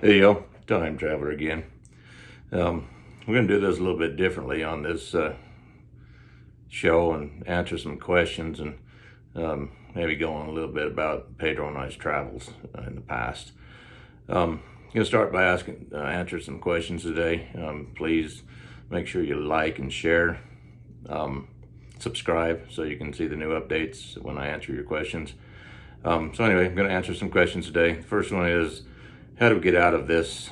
Hey yo, Time Traveler again. We're going to do this a little bit differently on this show and answer some questions and maybe go on a little bit about Pedro and I's travels in the past. I'm going to start by answer some questions today. Please make sure you like and share, subscribe so you can see the new updates when I answer your questions. So anyway, I'm going to answer some questions today. The first one is, how do we get out of this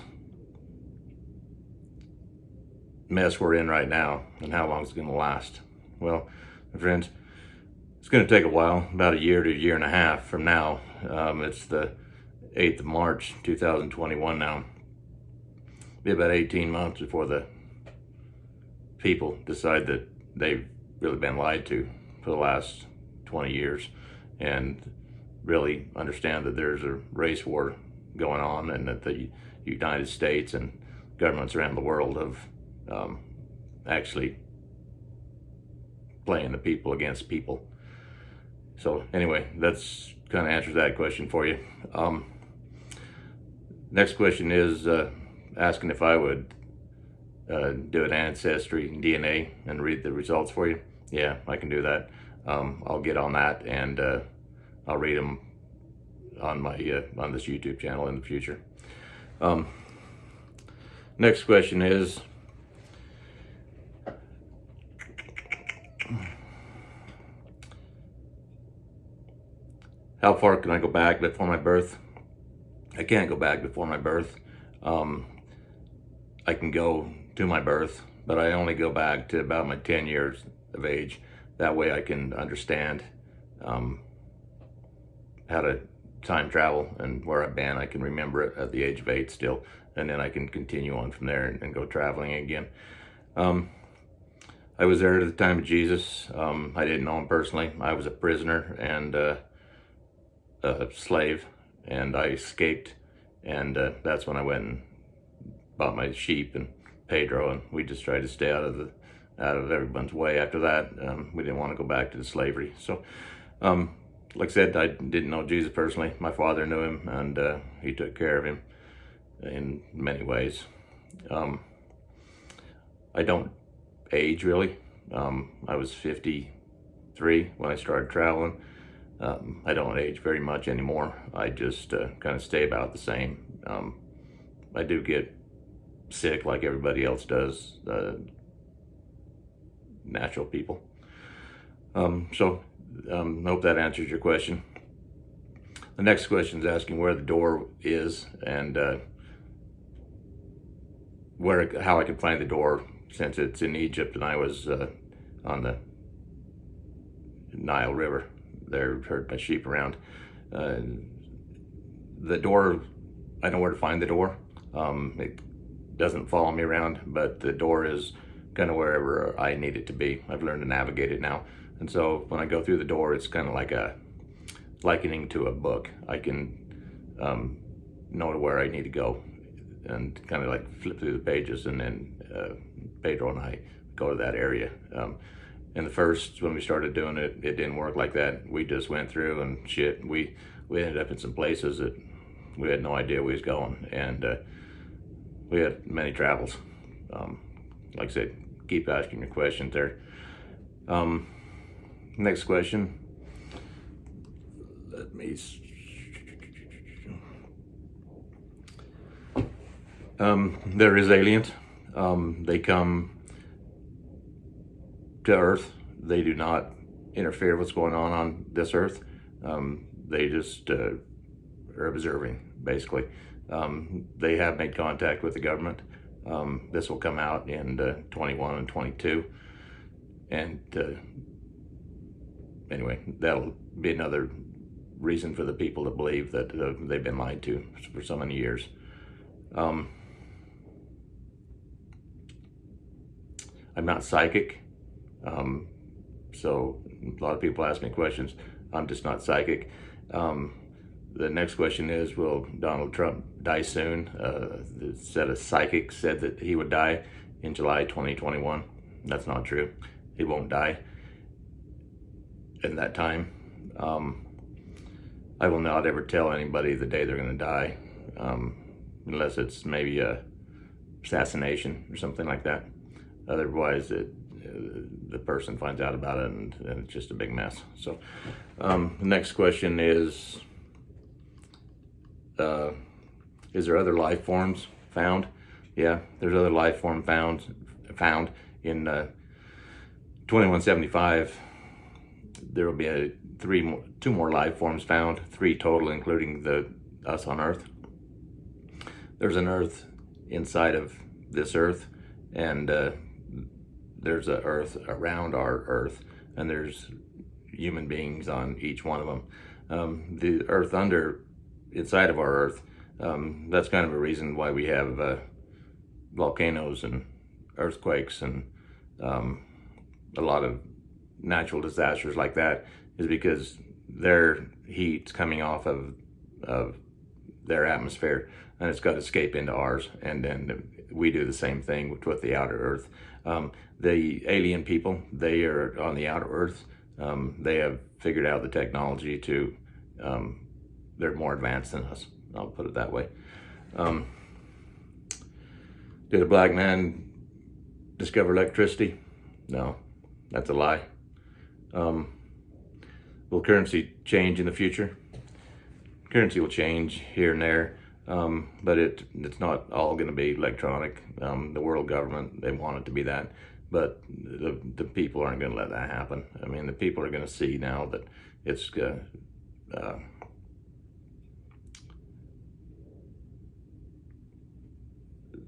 mess we're in right now, and how long is it going to last? Well, my friends, it's going to take a while, about a year to a year and a half from now. It's the 8th of March 2021 now. It'll be about 18 months before the people decide that they've really been lied to for the last 20 years and really understand that there's a race war going on, and that the United States and governments around the world have actually playing the people against people. So anyway, that's kind of answers that question for you. Next question is asking if I would do an ancestry DNA and read the results for you. Yeah, I can do that. I'll get on that, and I'll read them on my on this YouTube channel in the future. Next question is, how far can I go back before my birth? I can't go back before my birth. I can go to my birth, but I only go back to about my 10 years of age. That way I can understand how to time travel, and where I've been I can remember it at the age of 8 still, and then I can continue on from there and go traveling again. I was there at the time of Jesus. I didn't know him personally. I was a prisoner and a slave, and I escaped, and that's when I went and bought my sheep and Pedro, and we just tried to stay out of everyone's way after that. We didn't want to go back to the slavery. So like I said, I didn't know Jesus personally. My father knew him, and he took care of him in many ways. I don't age really. I was 53 when I started traveling. I don't age very much anymore. I just kind of stay about the same. I do get sick like everybody else does, natural people. Hope that answers your question. The next question is asking where the door is, and how I can find the door, since it's in Egypt and I was on the Nile River. There, herd my sheep around. The door, I know where to find the door. It doesn't follow me around, but the door is kind of wherever I need it to be. I've learned to navigate it now. And so when I go through the door, it's kind of like likening to a book. I can know to where I need to go, and kind of like flip through the pages, and then Pedro and I go to that area. And when we started doing it, it didn't work like that. We just went through and shit. We ended up in some places that we had no idea we was going, and we had many travels. Like I said, keep asking your questions there. Next question. Let me. There is aliens. They come to Earth. They do not interfere with what's going on this Earth. They just are observing, basically. They have made contact with the government. This will come out in 21 and 22. And anyway, that'll be another reason for the people to believe that they've been lied to for so many years. I'm not psychic. So a lot of people ask me questions. I'm just not psychic. The next question is, will Donald Trump die soon? The set of psychics said that he would die in July 2021. That's not true. He won't die in that time. I will not ever tell anybody the day they're going to die. unless it's maybe a assassination or something like that. Otherwise, the person finds out about it, and it's just a big mess. So the next question is there other life forms found? Yeah, there's other life form found in 2175. There will be two more life forms found, 3 total, including us on Earth. There's an Earth inside of this Earth, and there's a Earth around our Earth, and there's human beings on each one of them. The Earth inside of our Earth, that's kind of a reason why we have volcanoes and earthquakes and a lot of natural disasters like that, is because their heat's coming off of their atmosphere, and it's got to escape into ours, and then we do the same thing with the outer Earth. The alien people, they are on the outer Earth. They have figured out the technology to, they're more advanced than us, I'll put it that way. Did a black man discover electricity? No, that's a lie. Will currency change in the future? Currency will change here and there, but it's not all going to be electronic. The world government, they want it to be that, but the people aren't going to let that happen. I mean, the people are going to see now that it's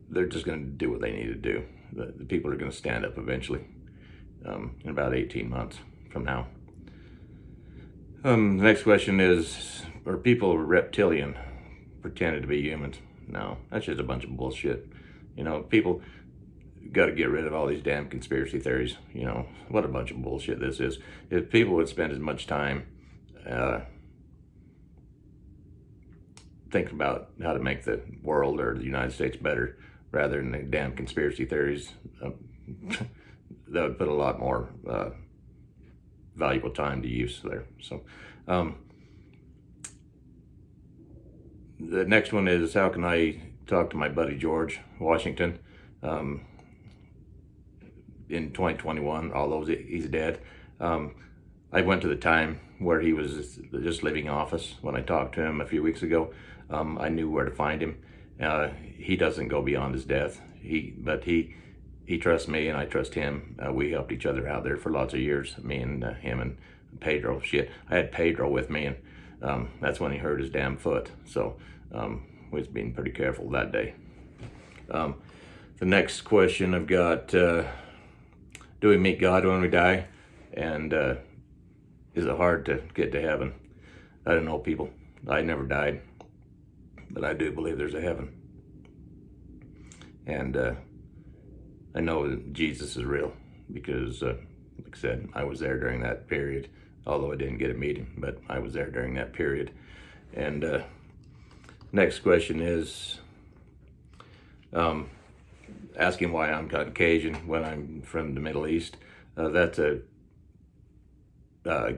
they're just going to do what they need to do. The people are going to stand up eventually, in about 18 months from now. The next question is, are people reptilian, pretending to be humans? No, that's just a bunch of bullshit. You know, people got to get rid of all these damn conspiracy theories. You know, what a bunch of bullshit this is. If people would spend as much time thinking about how to make the world or the United States better, rather than the damn conspiracy theories, that would put a lot more valuable time to use there. So the next one is, how can I talk to my buddy George Washington in 2021, although he's dead? I went to the time where he was just leaving office. When I talked to him a few weeks ago, I knew where to find him. He doesn't go beyond his death. But he trusts me, and I trust him. We helped each other out there for lots of years, me and him and Pedro. Shit, I had Pedro with me, and that's when he hurt his damn foot. So we was being pretty careful that day. The next question I've got, do we meet God when we die? And is it hard to get to heaven? I don't know, people. I never died, but I do believe there's a heaven. And I know that Jesus is real because, like I said, I was there during that period, although I didn't get to meet him, but I was there during that period. And next question is asking why I'm Caucasian when I'm from the Middle East. That's a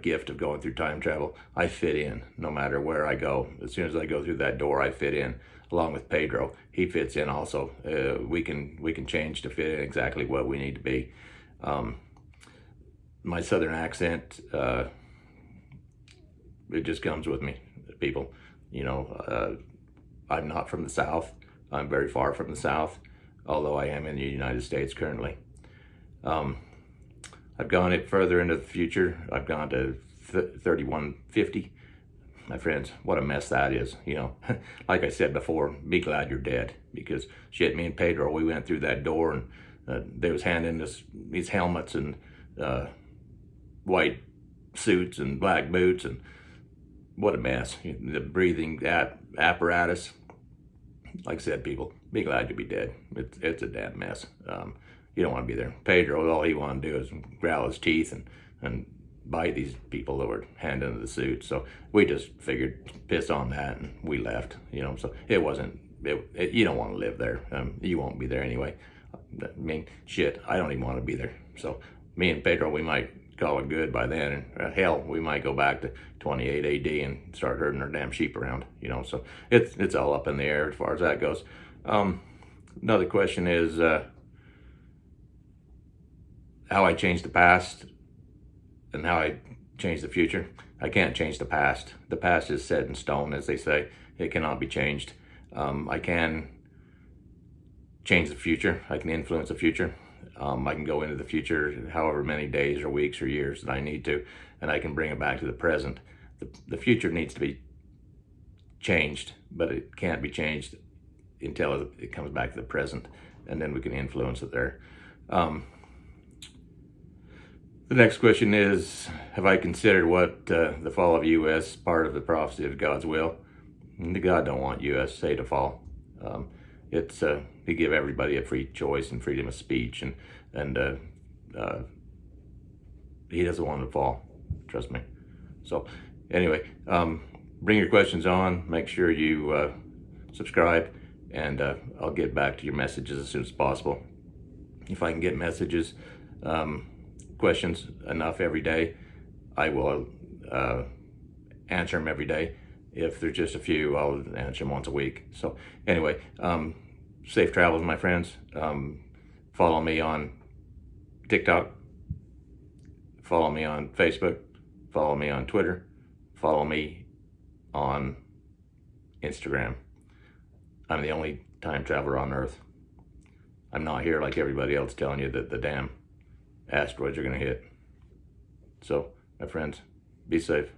gift of going through time travel. I fit in no matter where I go. As soon as I go through that door, I fit in. Along with Pedro, he fits in also. We can change to fit in exactly what we need to be. My southern accent, it just comes with me, people. You know, I'm not from the South. I'm very far from the South, although I am in the United States currently. I've gone it further into the future. I've gone to 3150. My friends, what a mess that is. You know, like I said before, be glad you're dead, because shit, me and Pedro, we went through that door, and they was handing us these helmets and white suits and black boots, and what a mess. The breathing apparatus. Like I said, people, be glad to be dead. It's a damn mess. You don't want to be there. Pedro, all he wanted to do is growl his teeth and bite these people that were handing the suit. So we just figured, piss on that, and we left. You know, so it wasn't. You don't want to live there. You won't be there anyway. I mean, shit, I don't even want to be there. So me and Pedro, we might call it good by then. And hell, we might go back to 28 AD and start herding our damn sheep around, you know. So it's all up in the air as far as that goes. Another question is how I change the past and how I change the future. I can't change the past. The past is set in stone, as they say. It cannot be changed. I can change the future. I can influence the future. I can go into the future however many days or weeks or years that I need to, and I can bring it back to the present. The future needs to be changed, but it can't be changed until it comes back to the present, and then we can influence it there. The next question is, have I considered what the fall of the U.S. part of the prophecy of God's will? God don't want USA to fall. It's to give everybody a free choice and freedom of speech, and he doesn't want them to fall. Trust me. So anyway, bring your questions on. Make sure you subscribe, and I'll get back to your messages as soon as possible. If I can get messages, questions enough every day, I will answer them every day. If there's just a few, I'll answer them once a week. So anyway, safe travels, my friends. Follow me on TikTok. Follow me on Facebook. Follow me on Twitter. Follow me on Instagram. I'm the only time traveler on Earth. I'm not here like everybody else telling you that the damn asteroids are going to hit. So, my friends, be safe.